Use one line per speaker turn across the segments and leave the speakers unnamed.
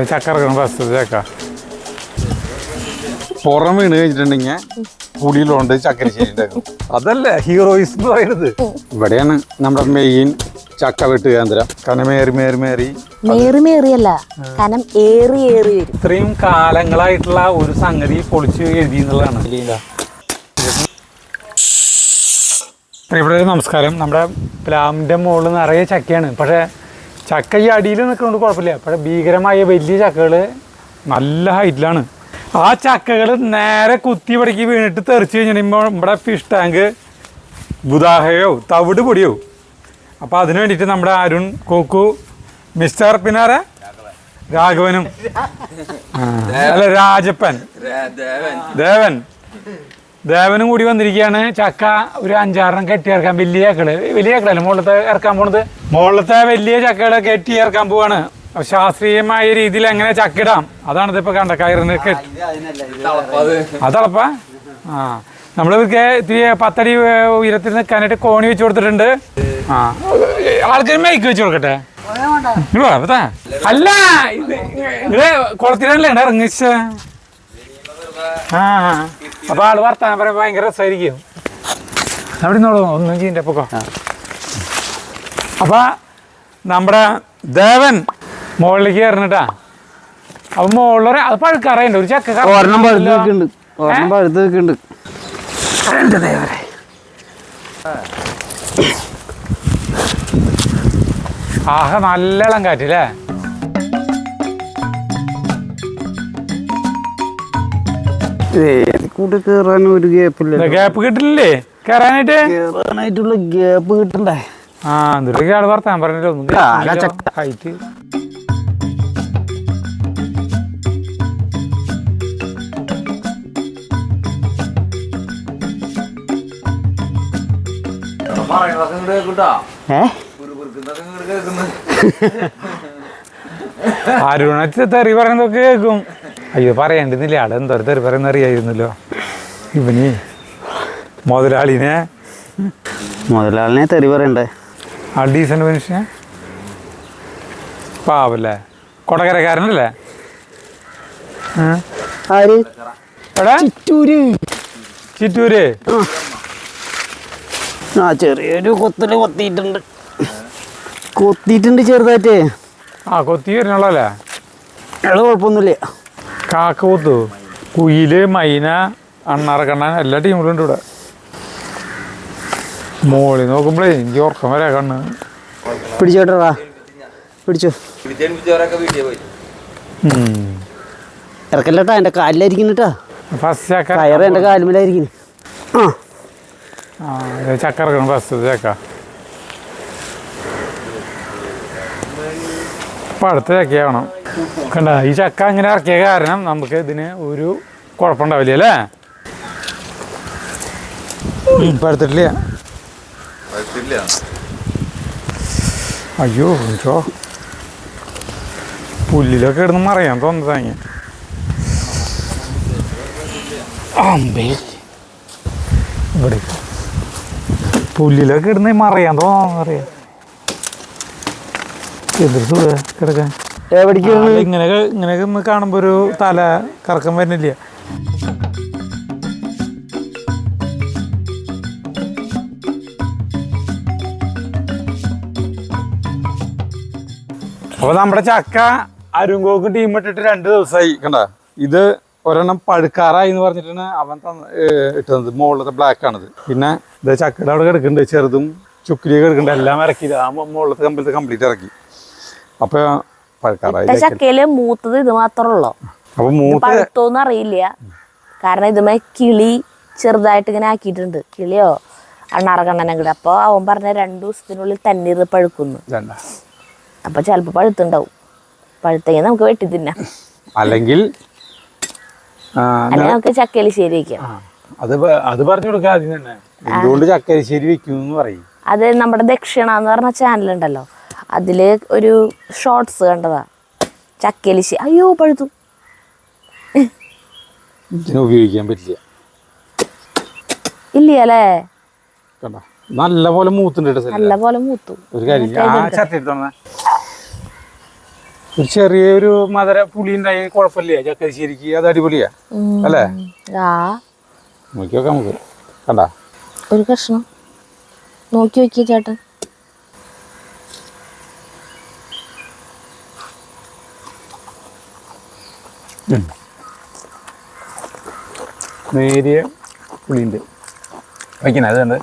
ചക്ക ഇറക്കണം ഫസ്റ്റ് ചക്ക പുറം വീണ് കഴിഞ്ഞിട്ടുണ്ടെങ്കിൽ പുളിയിലുണ്ട് ചക്കരിശ്ശേരി ഉണ്ടാക്കും. അതല്ല ഹീറോയിസ് എന്ന് പറയുന്നത്. ഇവിടെയാണ് നമ്മുടെ മെയിൻ ചക്ക വെട്ട് കേന്ദ്രം. കനം
മേറിയല്ല കനം ഏറി വരും.
ഇത്രയും കാലങ്ങളായിട്ടുള്ള ഒരു സംഗതി പൊളിച്ച് എഴുതി എന്നുള്ളതാണ്. ഇവിടെ നമസ്കാരം. നമ്മുടെ പ്ലാവിൻ്റെ മുകളിൽ നിറയെ ചക്കയാണ്. പക്ഷേ ചക്ക ഈ അടിയിൽ നിൽക്കുന്നതുകൊണ്ട് കുഴപ്പമില്ല. പക്ഷേ ഭീകരമായ വലിയ ചക്കകൾ നല്ല ഹൈറ്റിലാണ്. ആ ചക്കകൾ നേരെ കുത്തി പടക്കി വീണിട്ട് തെറിച്ച് കഴിഞ്ഞിട്ടുമ്പോൾ നമ്മുടെ ഫിഷ് ടാങ്ക് ബുദാഹയോ തവിട് പൊടിയോ. അപ്പോൾ അതിന് വേണ്ടിയിട്ട് നമ്മുടെ അരുൺ, കോക്കു, മിസ്റ്റർ പിന്നാരെ രാഘവനും അല്ല രാജപ്പൻ ദേവനും കൂടി വന്നിരിക്കുകയാണ്. ചക്ക ഒരു 5-6 കെട്ടി ഇറക്കാൻ. വലിയ ചക്കളല്ല മുകളിലത്തെ ഇറക്കാൻ പോണത്. മുകളിലത്തെ വലിയ ചക്കകൾ കെട്ടി ഇറക്കാൻ പോവാണ്. ശാസ്ത്രീയമായ രീതിയിൽ എങ്ങനെ ചക്കിടാം അതാണ് ഇതിപ്പോൾ കണ്ട കയറിന് അതളപ്പ. നമ്മൾ ഇവർക്ക് ഇത്തിരി 10 അടി ഉയരത്തിൽ നിൽക്കാനായിട്ട് കോണി വെച്ച് കൊടുത്തിട്ടുണ്ട്. ആൾക്കാർ മൈക്ക് വെച്ച് കൊടുക്കട്ടെ. അല്ല ഇത് കുളത്തിലല്ലേ ഇറങ്ങിച്ച. അപ്പൊ ആള് വർത്താനം പറയാൻ ഭയങ്കര രസമായിരിക്കും. അവിടെ നോളൂ ഒന്നും ചെയ്യണ്ട പൊക്കോ. അപ്പൊ നമ്മുടെ ദേവൻ മുകളിലേക്ക് കയറണട്ടാ. അപ്പൊ മുകളിലൊരു അത് പഴുക്കാറുണ്ട്. ഒരു ചക്ക ദേവരെ ആഹ് നല്ല ഇളം കാറ്റല്ലേ.
ഒരു
ഗ്യാപ്പ് കിട്ടില്ലേ
കേറാനായിട്ടുള്ള ഗ്യാപ്പ് കിട്ടണ്ടേ.
എന്തൊക്കെ ആള് വർത്താൻ പറഞ്ഞല്ലോ. ഹൈറ്റ് അരുണച്ച് തെറി പറയുന്നതൊക്കെ കേൾക്കും. അയ്യോ പറയണ്ടെന്നില്ല. ആടെ എന്തോ തെറി പറയുന്ന അറിയായിരുന്നല്ലോ. ഇവന് മുതലാളിനെ
തെറി പറയണ്ടേ.
ആ ഡീസന്റ് മനുഷ്യനെ പാവല്ലേ. കൊടകരക്കാരനല്ലേ. ചിറ്റൂര്
ചെറിയൊരു കൊത്തല് കൊത്തിയിട്ടുണ്ട് ചെറുതായിട്ടേ.
കൊത്തി വരുന്നുള്ളല്ലേ.
അത് കുഴപ്പമൊന്നുമില്ല.
കാക്ക കൊത്തു, കുയില്, മൈന, അണ്ണാറക്കണ്ണൻ എല്ലാ ടീമിലും ഉണ്ട് ഇവിടെ. മോളിൽ നോക്കുമ്പോഴേ എനിക്ക് ഉറക്കം വരാ കണ്ണ്.
പിടിച്ചോട്ടാ പിടിച്ചോ. ഇറക്കല്ലട്ടാ എൻ്റെ കാലിലായിരിക്കുന്നുട്ടാ.
ഫസ്റ്റ് ചക്ക
കയറ് എൻ്റെ കാലുമേലായിരിക്കുന്നു.
ചക്ക ഇറക്കണം ഫസ്റ്റ് ചക്ക. അപ്പം അടുത്ത ചക്കയാവണം. കണ്ട ഈ ചക്ക അങ്ങനെ ഇറക്കിയ കാരണം നമുക്ക് ഇതിന് ഒരു കുഴപ്പമുണ്ടാവില്ല അല്ലേ. ഇപ്പം എടുത്തിട്ടില്ല. അയ്യോ ചോ പുല്ലിലൊക്കെ ഇടുന്ന് മറിയാൻ തോന്നുന്നതാങ്ങ. ഇവിടെ പുല്ലിലൊക്കെ ഇടുന്ന മറിയാൻ തോന്നാറിയാം. എന്തൊരു സുഖ കിടക്കാൻ. ഇങ്ങനെയൊക്കെ ഒന്ന് കാണുമ്പോ ഒരു തല കറക്കം വരുന്നില്ല. അപ്പൊ നമ്മുടെ ചക്ക അരുങ്കോക്ക് ടീം ഇട്ടിട്ട് 2 ദിവസമായി. കണ്ട ഇത് ഒരെണ്ണം പഴുക്കാറായി എന്ന് പറഞ്ഞിട്ടാണ് അവൻ ഇട്ടത്. മുകളിലത്തെ ബ്ലാക്ക് ആണിത്. പിന്നെ ഇത് ചക്കയുടെ അവിടെ കിടക്കുന്നുണ്ട്. ചെറുതും ചുക്കിലിയൊക്കെ കിടക്കുന്നുണ്ട്. എല്ലാം ഇറക്കി. ആ മുകളിലത്തെ കമ്പലത്തെ കംപ്ലീറ്റ് ഇറക്കി. അപ്പൊ പഴുക്കാറായി.
ചക്കയില് മൂത്തത് ഇത് മാത്രമേ ഉള്ളൂ.
അപ്പൊ
പഴുത്തോന്ന് അറിയില്ല. കാരണം ഇതുമേ കിളി ചെറുതായിട്ട് ഇങ്ങനെ ആക്കിയിട്ടുണ്ട്. കിളിയോ അണ്ണാറക്കണ്ണനെ കൂടെ. അപ്പൊ അവൻ പറഞ്ഞ 2 ദിവസത്തിനുള്ളിൽ തന്നെ ഇത് പഴുക്കുന്നു. അപ്പൊ ചിലപ്പോ പഴുത്തുണ്ടാവും. പഴുത്തെങ്കിൽ നമുക്ക് വെട്ടി തിന്നാം.
അല്ലെങ്കിൽ
നമുക്ക് ചക്കലിശ്ശേരി വെക്കാം.
അത് പറഞ്ഞു കൊടുക്കാം ആദ്യം തന്നെ. എന്തുകൊണ്ട് ചക്കലിശ്ശേരി വെക്കും പറയും.
അത് നമ്മുടെ ദക്ഷിണ എന്ന് പറഞ്ഞ ചാനലുണ്ടല്ലോ, അതില് ഒരു ഷോർട്സ് കണ്ടതാ. ചക്കലിശ്ശേരി അയ്യോ പഴുത്തു.
ഉപയോഗിക്കാൻ പറ്റില്ല
ഇല്ല അല്ലേ.
നല്ല പോലെ മൂത്തുണ്ട് കേട്ടോ
നല്ല പോലെ മൂത്തു.
ഒരു കാര്യം ആ ചട്ടി എടുത്തോണ ഒരു ചെറിയൊരു മധുര പുളി ഉണ്ടായി കുഴപ്പമില്ല ചക്കരിശ്ശേരിക്ക് അത് അടിപൊളിയാ അല്ലേ
ആ
നോക്കി നോക്കാം നമുക്ക് കണ്ടാ
ഒരു കഷ്ണം നോക്കി നോക്കിയ ചേട്ടൻ.
നേരിയ പുളിയുണ്ട് വയ്ക്കണേ അത് കണ്ട്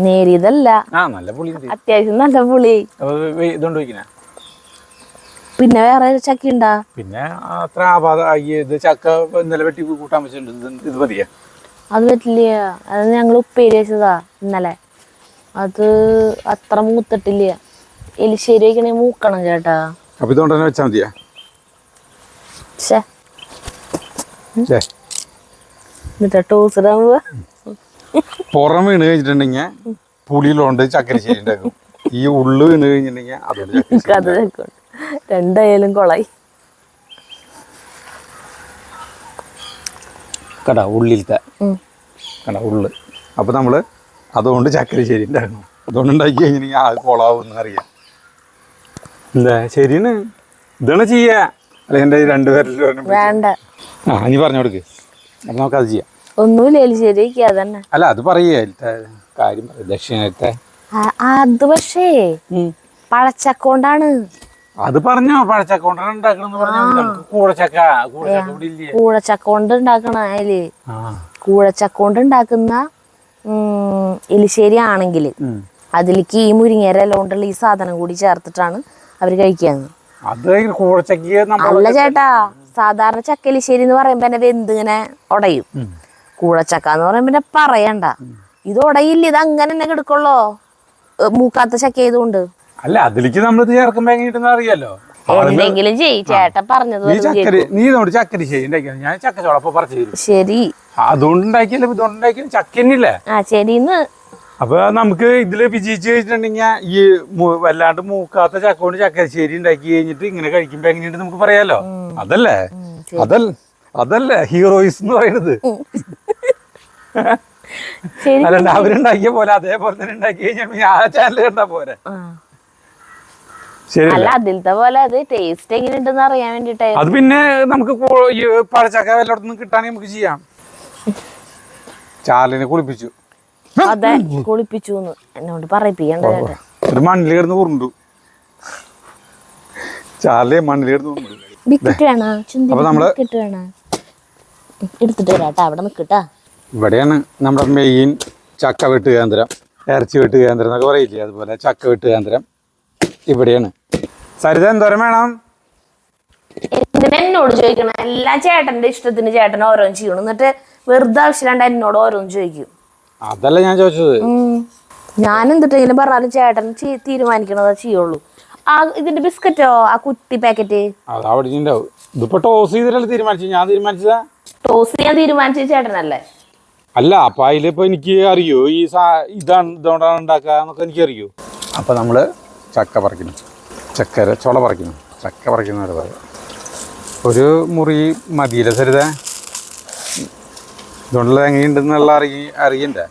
നേരിയതല്ല,
ആ നല്ല പുളിയുണ്ട്
അത്യാവശ്യം നല്ല പുളി.
ഇതുകൊണ്ട് വയ്ക്കണേ
പിന്നെ വേറെ ചക്ക ഉണ്ടാ?
പിന്നെ അത്ര ആപാത ഇത് ചക്ക ഇന്നലെ വെട്ടി കൂട്ടാൻ വെച്ചിട്ടുണ്ട് ഇത് മതിയാ?
അത് പറ്റില്ല, അത് ഞങ്ങൾ ഉപ്പേരി വെച്ചതാ ഇന്നലെ. അത് അത്ര മൂത്തിട്ടില്ല. എലിശ്ശേരി വയ്ക്കണേ മൂക്കണം ചേട്ടാ.
അപ്പൊ ഇതുകൊണ്ട് തന്നെ വെച്ചാൽ മതിയാ?
ശേ എന്നിട്ട് ടോസ്റ്റ് ആവുക.
പുറം വീണ് കഴിഞ്ഞിട്ടുണ്ടെങ്കിൽ പുളിയിലുണ്ട് ചക്കരിശ്ശേരി ഉണ്ടാക്കും. ഈ ഉള്ളു വീണ് കഴിഞ്ഞിട്ടുണ്ടെങ്കിൽ അതുകൊണ്ട്
അത് രണ്ടായാലും കൊളായി.
കടാ ഉള്ളിലത്തെ കടാ ഉള്ളു. അപ്പൊ നമ്മള് അതുകൊണ്ട് ചക്കരിശ്ശേരി ഉണ്ടാക്കണം. അതുകൊണ്ട് ഉണ്ടാക്കി കഴിഞ്ഞിട്ടുണ്ടെങ്കിൽ അത് കൊളാവും അറിയാം. എന്താ ശരിയാണ്, ഇതാണ് ചെയ്യാ. അല്ല എൻ്റെ രണ്ടുപേരും
വേണ്ട,
ആ നീ പറഞ്ഞു കൊടുക്ക്. അപ്പൊ നമുക്കത് ചെയ്യാം.
ഒന്നുമില്ല, എലിശ്ശേരി അതന്നെ.
അല്ല അത് പറയേ കാര്യം ദക്ഷിണത്തെ
അത് പക്ഷേ പഴച്ചക്ക കൊണ്ടാണ്.
അത് പറഞ്ഞോ, പഴച്ചക്ക കൊണ്ടാണ് ഉണ്ടാക്കണെന്ന് പറഞ്ഞു. കൂഴച്ചക്ക ഇവിടെ ഇല്ലേ?
കൂഴച്ചക്ക കൊണ്ട് ഉണ്ടാക്കണ അതില് കൂഴച്ചക്ക കൊണ്ട് ഉണ്ടാക്കുന്ന എലിശ്ശേരി ആണെങ്കിൽ അതിലേക്ക് ഈ മുരിങ്ങേര എല്ലാം കൊണ്ടുള്ള ഈ സാധനം കൂടി ചേർത്തിട്ടാണ് അവര് കഴിക്കാന്ന്.
അത് കൂഴച്ചക്ക
അല്ല ചേട്ടാ, സാധാരണ ചക്ക എലിശ്ശേരി എന്ന് പറയുമ്പോ തന്നെ വെന്തിങ്ങനെ ഉടയും. കൂഴച്ചക്ക എന്ന് പറയുമ്പോ പിന്നെ പറയണ്ട, ഇത് ഉടയില്ല. ഇത് അങ്ങനെ തന്നെ കിടക്കുള്ളോ, മൂക്കാത്ത ചക്ക ആയതുകൊണ്ട്.
അല്ല അതിലേക്ക് നമ്മളിത് ചേർക്കുമ്പോ എങ്ങനെ അറിയാലോ.
എന്തെങ്കിലും ചെയ്, ചേട്ടൻ പറഞ്ഞത്
നീ ഇതുകൊണ്ട് ചക്കരിശ്ശേരി ഉണ്ടാക്കിയാണ്. ഞാൻ ചക്കച്ചോളപ്പൊ പറിച്ചു തരും.
ശരി,
അതുകൊണ്ട് ഉണ്ടാക്കിയല്ലോ, ഇതുകൊണ്ട് ഉണ്ടാക്കിയാലും ചക്ക തന്നെയല്ലേ?
ആ ശരിന്ന്.
അപ്പൊ നമുക്ക് ഇതില് വിജയിച്ച് കഴിഞ്ഞിട്ടുണ്ടെങ്കിൽ ഈ വല്ലാണ്ട് മൂക്കാത്ത ചക്ക കൊണ്ട് ചക്കരിശ്ശേരി ഉണ്ടാക്കി കഴിഞ്ഞിട്ട് ഇങ്ങനെ കഴിക്കുമ്പോ എങ്ങനെയുണ്ട് നമുക്ക് പറയാലോ. അതല്ലേ അതല്ലേ ഹീറോയിസ് എന്ന് പറയുന്നത്. അല്ലാണ്ട് അവരുണ്ടാക്കിയ പോലെ അതേപോലെ തന്നെ ഉണ്ടാക്കി കഴിഞ്ഞാൽ ആ ചാനൽ കണ്ടാ പോരെ.
അല്ല അതിലത്തെ പോലെ അത് ടേസ്റ്റ് എങ്ങനെയുണ്ടെന്ന് അറിയാൻ വേണ്ടിട്ടാ.
അത് പിന്നെ നമുക്ക് ഈ പഴച്ചക്ക വല്ലയിടത്തുനിന്ന് കിട്ടാണെങ്കിൽ നമുക്ക് ചെയ്യാം. ചാലിനെ കുളിപ്പിച്ചു.
അതെ, കുളിപ്പിച്ചു എന്നോട് പറയിപ്പിക്കണ്ട ചേട്ടാ.
ഒരു മണ്ണിൽ കിടന്ന് ഉരുണ്ടു. ചാലിലെ മണ്ണിൽ കിടന്ന് ഉരുണ്ടു.
ബിക്കറ്റ് വേണോ?
അപ്പൊ നമ്മള്
എടുത്തിട്ട് വരാട്ടാ, അവിടെ നിക്കട്ടാ.
ഇവിടെയാണ് നമ്മുടെ മെയിൻ ചക്ക വെട്ട് കേന്ദ്രം, ഇറച്ചി വെട്ട് കേന്ദ്രം എന്നൊക്കെ പറയില്ലേ, അതുപോലെ ചക്ക വെട്ട് കേന്ദ്രം ഇവിടെയാണ്. സരിത എന്തോരം വേണം?
എന്നോട് ചോദിക്കണം. എല്ലാം ചേട്ടന്റെ ഇഷ്ടത്തിന് ചേട്ടൻ ഓരോന്ന് ചെയ്യണം. എന്നിട്ട് വെറുതെ ആവശ്യമില്ലാണ്ട് എന്നോട് ഓരോന്ന് ചോദിക്കും.
അതല്ല ഞാൻ ചോദിച്ചത്.
ഞാൻ എന്തിട്ടെങ്കിലും പറഞ്ഞാലും ചേട്ടൻ തീരുമാനിക്കണതാ ചെയ്യുള്ളൂ. ആ ഇതിന്റെ ബിസ്ക്കറ്റോ, ആ കുട്ടി പാക്കറ്റ്
അത് അവിടെ ഉണ്ടാവും. ഇതിപ്പോ ടോസ് ചെയ്തിട്ടല്ലേ തീരുമാനിച്ചു? ഞാൻ തീരുമാനിച്ചതാ.
ടോസ് ചെയ്യാൻ തീരുമാനിച്ച ചേട്ടനല്ലേ?
അല്ല, അപ്പൊ അതിലിപ്പോ എനിക്ക് അറിയോ ഈ ഇതുകൊണ്ടാണ് ഉണ്ടാക്കാന്നൊക്കെ എനിക്ക് അറിയോ. അപ്പൊ നമ്മള് ചക്ക പറിക്കുന്നു, ചക്കര ചുള പറിക്കുന്നു, ചക്ക പറിക്കുന്നവരെ പറയാം. ഒരു മുറി മതിയില്ല സരിത? ഇതുകൊണ്ടുള്ള എങ്ങനെയുണ്ടെന്നുള്ള അറിയണ്ടേ?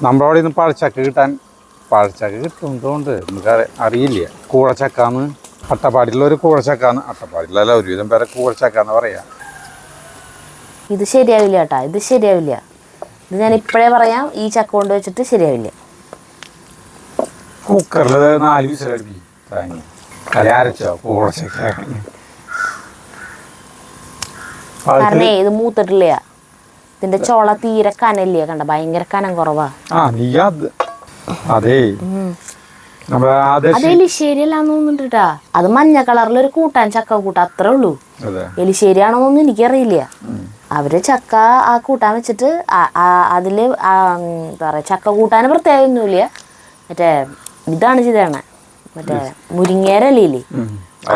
നമ്മുടെ അവിടെ നിന്ന് പഴച്ചക്ക കിട്ടുന്നതുകൊണ്ട് നമുക്ക് അറിയില്ല. കൂഴച്ചക്കാന്ന് അട്ടപ്പാടിയിലുള്ള ഒരു കൂഴച്ചക്കാന്ന്, അട്ടപ്പാടിയിലല്ല ഒരുവിധം പേരെ കൂഴച്ചക്കാന്ന് പറയാ.
ഇത് ശരിയാവില്ല ചേട്ടാ, ഇത് ശരിയാവില്ല. ഇത് ഞാൻ ഇപ്പോഴേ പറയാം, ഈ ചക്ക കൊണ്ട് വെച്ചിട്ട് ശരിയാവില്ല.
കുക്കറിൽ 4 വിസിലടി അരച്ചോ കൂഴച്ചക്ക.
കാരണം ഇത് മൂത്തിട്ടില്ല. ഇതിന്റെ ചോള തീരെ കനല്ലേ, കണ്ട ഭയങ്കര കനം കുറവാ.
അതേ
എലിശ്ശേരിയല്ലാന്ന് തോന്നുന്നുണ്ട്. അത് മഞ്ഞ കളറിലൊരു കൂട്ടാൻ, ചക്ക കൂട്ടാൻ, അത്രേ ഉള്ളൂ. എലിശ്ശേരിയാണോന്നൊന്നും എനിക്കറിയില്ല. അവര് ചക്ക ആ കൂട്ടാൻ വെച്ചിട്ട് അതില് എന്താ പറയാ, ചക്ക കൂട്ടാന് പ്രത്യേകമൊന്നുമില്ല. മറ്റേ ഇതാണ് ചെയ്തേണേ, മറ്റേ മുരിങ്ങേരല്ലേ,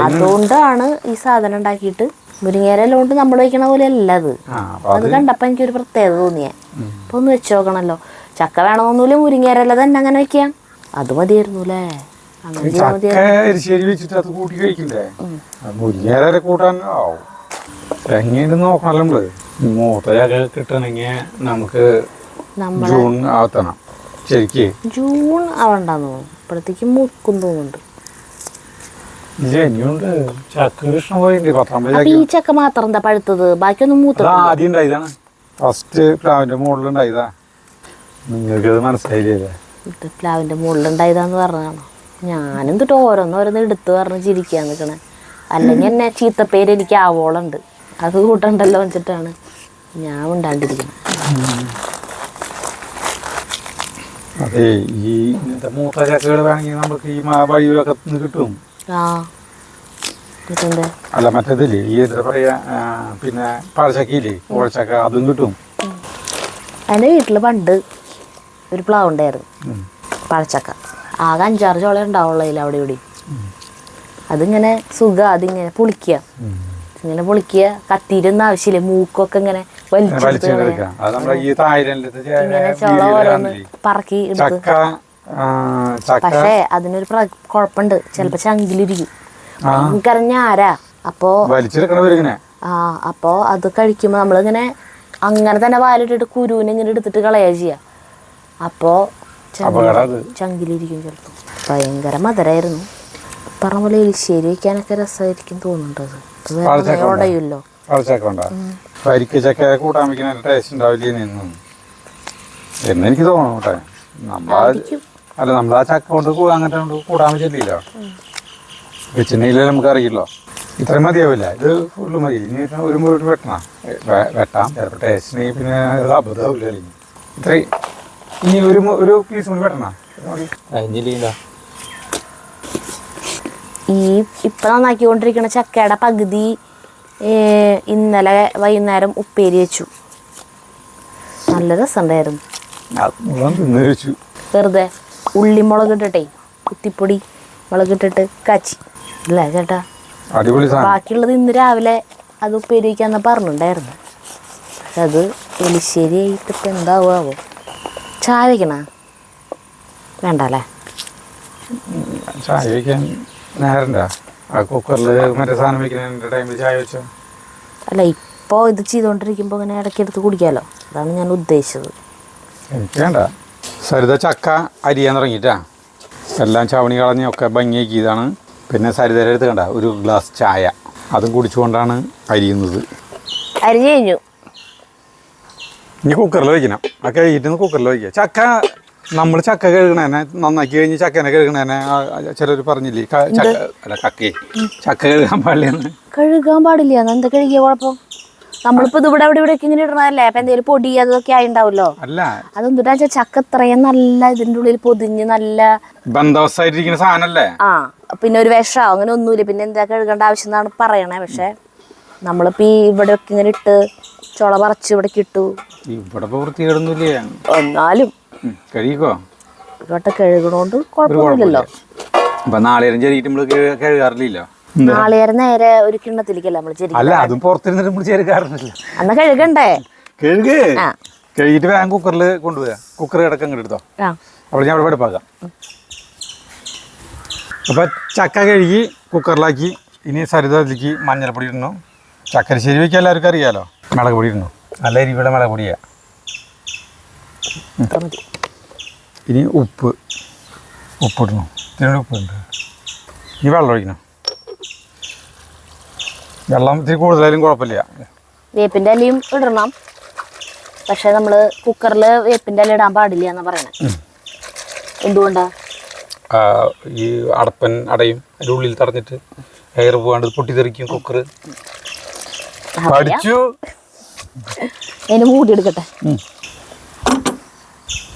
അതുകൊണ്ടാണ് ഈ സാധനം ഉണ്ടാക്കിയിട്ട്. മുരിങ്ങേരല കൊണ്ട് നമ്മൾ വയ്ക്കണ പോലെ അല്ല അത്. അത് കണ്ടപ്പോ എനിക്കൊരു പ്രത്യേകത തോന്നിയേ. അപ്പൊ ഒന്ന് വെച്ച് നോക്കണല്ലോ. ചക്ക വേണമെന്നൊന്നുമില്ല, മുരിങ്ങേരല തന്നെ അങ്ങനെ വെക്കാം. അത് മതിയായിരുന്നു അല്ലേ? അങ്ങനെ
നോക്കണല്ലോ നമ്മള്. മൂത്ത ചക്ക കിട്ടണമെങ്കിൽ നമുക്ക് ജൂൺ ആവത്തണം. ശരിക്ക്
ജൂൺ ആവണ്ടെന്ന് തോന്നുന്നു. ഇപ്പോഴത്തേക്ക് മൂക്കും തോന്നുന്നുണ്ട്.
ഇല്ല ഇനിയുണ്ട് ചക്ക ഇഷ്ടം പോയിട്ടുണ്ട് 19
അപ്പൊ ഈ ചക്ക മാത്രം എന്താ പഴുത്തത്? ബാക്കിയൊന്നും
അത്
മൂത്തത്
ആദ്യം ഉണ്ടായതാണ്. ഫസ്റ്റ് പ്ലാവിന്റെ മുകളിൽ ഉണ്ടായതാ. നിങ്ങൾക്കത് മനസ്സിലായില്ലേ?
ഇത് പ്ലാവിന്റെ മുകളിലുണ്ടായതാന്ന് പറഞ്ഞാണോ? ഞാനും തൊട്ട് ഓരോന്നോരോന്ന് എടുത്ത് പറഞ്ഞ് ചിരിക്കാൻ നിൽക്കണേ. അല്ലെങ്കിൽ എന്നെ ചീത്തപ്പേര് എനിക്ക് ആവോളുണ്ട്. അത് കൂട്ടണ്ടല്ലോ വെച്ചിട്ടാണ് ഞാൻ ഉണ്ടാണ്ടിരിക്കുന്നത്.
അതെ ഈ ഇങ്ങനത്തെ മൂത്ത ചക്കകൾ വേണമെങ്കിൽ നമുക്ക് ഈ വഴിയിലൊക്കെ നിന്ന് കിട്ടും.
ആ കിട്ടുന്നേ.
അല്ല മറ്റേതില്ലേ ഈ എന്താ പറയാ പിന്നെ പഴച്ചക്കയില്ലേ ഓഴച്ചക്ക അതും കിട്ടും.
എൻ്റെ വീട്ടിൽ പണ്ട് ഒരു പ്ലാവ് ഉണ്ടായിരുന്നു പഴച്ചക്ക. ആകെ 5-6 ചോള ഉണ്ടാവുള്ളൂ അതിൽ അവിടെ ഇവിടെ. അതിങ്ങനെ അതിങ്ങനെ പൊളിക്കുക, ഇങ്ങനെ പൊളിക്കുക. കത്തിയിരൊന്നും ആവശ്യമില്ല. മൂക്കൊക്കെ ഇങ്ങനെ വലിച്ചെടുക്കുക. ഇങ്ങനെ ചോള ഓരോന്ന് പറക്കി എടുത്ത്. പക്ഷേ അതിനൊരു കുഴപ്പമുണ്ട്. ചിലപ്പോ ചങ്കിലിരിക്കും, ഭയങ്കര ഞാരാ. അപ്പോ അത് കഴിക്കുമ്പോ നമ്മളിങ്ങനെ അങ്ങനെ തന്നെ വാലിട്ടിട്ട് കുരുവിനെ ഇങ്ങനെ എടുത്തിട്ട് കളയാ ചെയ്യാ. അപ്പോ ചങ്കിലിരിക്കും ചിലപ്പോ. ഭയങ്കര മധുരായിരുന്നു. പറഞ്ഞ പോലെ എലിശ്ശേരി വയ്ക്കാനൊക്കെ രസമായിരിക്കും തോന്നുന്നുണ്ടത്. ഉടയുമല്ലോ.
കൂട്ടാൻ വെക്കുന്ന ടേസ്റ്റ് ഉണ്ടാവില്ല എന്നെനിക്ക് തോന്നുന്നു കേട്ടെ. നമ്മൾ ആ ചക്ക കൊണ്ട് അങ്ങനത്തെ കൂടാൻ പറ്റില്ലല്ലോ. വെച്ചിട്ടുണ്ടെങ്കിൽ നമുക്ക് അറിയില്ലോ. ഇത്രയും മതിയാവില്ല. ഇത് ഫുള്ള് മതി. ഇനി ഒരു മുറിട്ട് വെട്ടാം ചിലപ്പോൾ ടേസ്റ്റിന്. പിന്നെ അബദ്ധമാവില്ല. ഇത്രയും ഇനി ഒരു പീസ് കൂടി വെട്ടണം.
ഈ ഇപ്പം നന്നാക്കിക്കൊണ്ടിരിക്കുന്ന ചക്കയുടെ പകുതി ഇന്നലെ വൈകുന്നേരം ഉപ്പേരി വെച്ചു. നല്ല രസമുണ്ടായിരുന്നു. വെറുതെ ഉള്ളിമുളക് ഇട്ടിട്ടേ, കുത്തിപ്പൊടി മുളക് ഇട്ടിട്ട് കാച്ചി അല്ലേ ചേട്ടാ? ബാക്കിയുള്ളത് ഇന്ന് രാവിലെ അത് ഉപ്പേരി വയ്ക്കാന്ന് പറഞ്ഞിട്ടുണ്ടായിരുന്നു. പക്ഷെ അത് എലിശ്ശേരി ആയിട്ട് ഇപ്പം എന്താവുമോ? ചായ വയ്ക്കണ വേണ്ട അല്ലേ?
ചായ വയ്ക്കാൻ നേരണ്ട. കുക്കറിൽ മറ്റേ സാധനം വെക്കുന്ന ടൈമിൽ ചായ വെച്ചോ.
അല്ല ഇപ്പോൾ ഇത് ചെയ്തുകൊണ്ടിരിക്കുമ്പോൾ ഇങ്ങനെ ഇടയ്ക്കെടുത്ത് കുടിക്കാമല്ലോ. അതാണ് ഞാൻ ഉദ്ദേശിച്ചത്.
എനിക്ക് വേണ്ട. സരിത ചക്ക അരിയാൻ തുടങ്ങിയിട്ടാ. എല്ലാം ചവണി കളഞ്ഞൊക്കെ ഭംഗിയാക്കിയതാണ്. പിന്നെ സരിതയുടെ അടുത്ത് കണ്ട ഒരു ഗ്ലാസ് ചായ അതും കുടിച്ചുകൊണ്ടാണ് അരിയുന്നത്.
അരിഞ്ഞു കഴിഞ്ഞു.
ഇനി കുക്കറിൽ വയ്ക്കണം. ആ കഴുകിയിട്ട് കുക്കറിൽ വയ്ക്കുക. ചക്ക നമ്മൾ ചക്ക കഴുകണേനെ നന്നാക്കി കഴിഞ്ഞ് ചക്കേനെ കഴുകണേനെ ചിലർ പറഞ്ഞില്ലേ ചക്ക കഴുകാൻ പാടില്ലെന്ന്.
കഴുകാൻ പാടില്ല. എന്താ കഴുകിയ കുഴപ്പം? നമ്മളിപ്പോ ഇത് ഇവിടെ ഇവിടെയൊക്കെ ഇങ്ങനെ ഇടണല്ലേ. അപ്പൊ എന്തെങ്കിലും പൊടി അതൊക്കെ ആയിണ്ടാവല്ലോ.
അല്ല
അതെന്താ വെച്ചാൽ ചക്ക ഇത്രയും നല്ല ഇതിന്റെ ഉള്ളിൽ പൊതിഞ്ഞ് നല്ല
ബന്ധവസ്ഥായിരിക്കുന്ന സാധനല്ലേ.
ആ പിന്നെ ഒരു വിഷമോ അങ്ങനെ ഒന്നുമില്ല. പിന്നെ എന്താ കഴുകേണ്ട ആവശ്യം എന്നാണ് പറയണേ. പക്ഷെ നമ്മളിപ്പോ ഈ ഇവിടെയൊക്കെ ഇങ്ങനെ ഇട്ട് ചുള പറിച്ച് ഇവിടെ കിട്ടു.
ഇവിടെ വൃത്തികേടൊന്നുമില്ല.
എന്നാലും
കഴിക്കോ
ഇവിടെ കഴുകണോണ്ട് കുഴപ്പമൊന്നുമില്ലല്ലോ.
അപ്പൊ നാളേരം ചെറിയിട്ട് നമ്മള് കഴുകാറില്ലല്ലോ.
നാളേരം നേരെ ഒരു കിണ്ണത്തിലേക്കല്ല നമ്മള് ചെറിയ.
അല്ല അതും പുറത്തിരുന്നിട്ട് നമ്മള് ചേർക്കാറില്ല.
അന്ന് കഴുകണ്ടേ?
കഴുകിട്ട് വേഗം കുക്കറിൽ കൊണ്ടുപോയാ. കുക്കർ കിടക്കം ഇങ്ങോട്ട് എടുത്തോ. അപ്പോൾ ഞാൻ അവിടെ വെടുപ്പാക്കാം. അപ്പൊ ചക്ക കഴുകി കുക്കറിലാക്കി. ഇനി സരിത അതിലേക്ക് മഞ്ഞൾപ്പൊടി ഇടണു. ചക്കരശ്ശേരി വയ്ക്കാൻ എല്ലാവർക്കും അറിയാലോ. മുളക് പൊടി ഇടണു. നല്ല ഇവിടെ മുളക് പൊടിയാ. ഇനി ഉപ്പിടണം. ഇതിനോട് ഉപ്പുണ്ട്. ഇനി വെള്ളം ഒഴിക്കണം. വെള്ളം ഇത്തിരി കൂടുതലായാലും കുഴപ്പമില്ല.
വേപ്പിൻ്റെ ഇലയും ഇടണം. പക്ഷെ നമ്മള് കുക്കറിൽ വേപ്പിൻ്റെ ഇല ഇടാൻ പാടില്ല എന്നാ പറയണേ. എന്തുകൊണ്ടാ?
ഈ അടപ്പൻ അടയും അതിൻ്റെ ഉള്ളിൽ തടഞ്ഞിട്ട് എയർ പോകാണ്ട് പൊട്ടിത്തെറിക്കും കുക്കർ. പഠിച്ചു.
അതിന് മൂടി എടുക്കട്ടെ.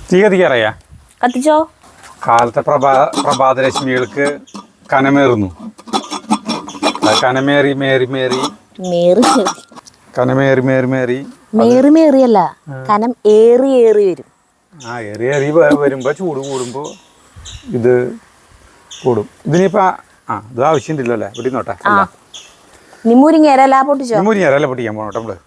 തീ കത്തിക്കാറിയാ?
കത്തിച്ചോ.
കാലത്തെ പ്രഭാതരശ്മികൾക്ക് കനമേറുന്നു. കനമേറി merry merry കനമേറി merry merry
merry മേറിയല്ല, കനം ഏറി ഏറി വരും.
ഏറി ഏറി വരുമ്പോ ചൂട് കൂടുമ്പോ ഇത് കൂടും. ഇതിനിപ്പോ ഇത് ആവശ്യമില്ലല്ലോ അല്ലേ? ഇവിടെ നോട്ടെ.
നീ മുരിങ്ങേരല്ല പൊട്ടിച്ചോ?
മുരിങ്ങേരല്ല പൊട്ടിക്കാൻ പോണോട്ടെ നമ്മള്.